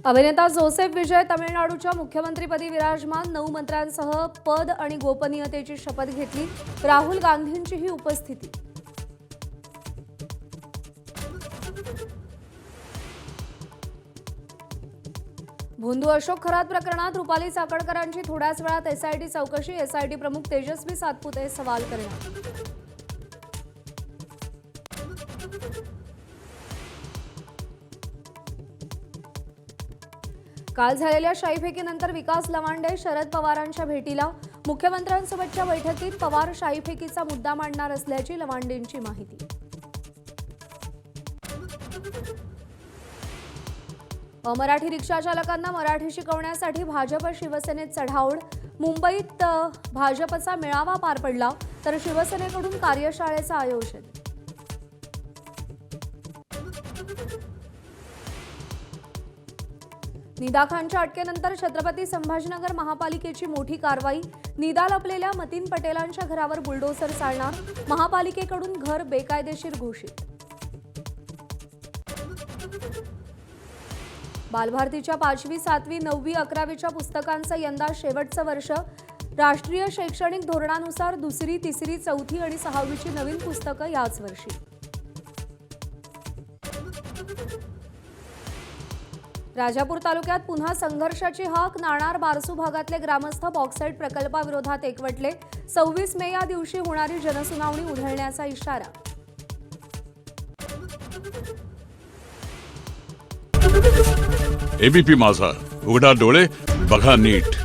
अभिनेता जोसेफ विजय तमिळनाडूच्या मुख्यमंत्रीपदी विराजमान 9 मंत्र्यांसह पद आणि गोपनीयतेची शपथ घेतली। राहुल गांधींचीही उपस्थिती। भोंदू अशोक खरात प्रकरणात रुपाली चाकणकरांची थोड्याच वेळात एसआयटी चौकशी। एसआयटी प्रमुख तेजस्वी सातपुते सवाल करणार। काल झालेल्या शाईफेकीनंतर विकास लवांडे शरद पवारांच्या भेटीला। मुख्यमंत्र्यांसोबतच्या बैठकीत पवार शाईफेकीचा मुद्दा मांडणार असल्याची लवांडेंची माहिती। अमराठी रिक्षा चालकांना मराठी शिकवण्यासाठी भाजप शिवसेनेत चढाओढ। मुंबईत भाजपचा मेळावा पार पडला तर शिवसेनेकडून कार्यशाळेचं आयोजन। निदा खानच्या अटकेनंतर छत्रपती संभाजीनगर महापालिकेची मोठी कारवाई। निदा लपलेल्या मतीन पटेलांच्या घरावर बुलडोझर चालणार। महापालिकेकडून घर बेकायदेशीर घोषित। बालभारतीच्या 5वी, 7वी, 9वी, 11वीच्या पुस्तकांचं यंदा शेवटचं वर्ष। राष्ट्रीय शैक्षणिक धोरणानुसार 2री, 3री, 4थी आणि 6वीची नवीन पुस्तकं याच वर्षी। राजापूर तालुक्यात पुन्हा संघर्षाची हाक। नाणार बारसू भागातले ग्रामस्थ बॉक्साईट प्रकल्पाविरोधात एकवटले। 26 मे या दिवशी होणारी जनसुनावणी उधळण्याचा इशारा। एबीपी माझा, उघडा डोळे बघा नीट।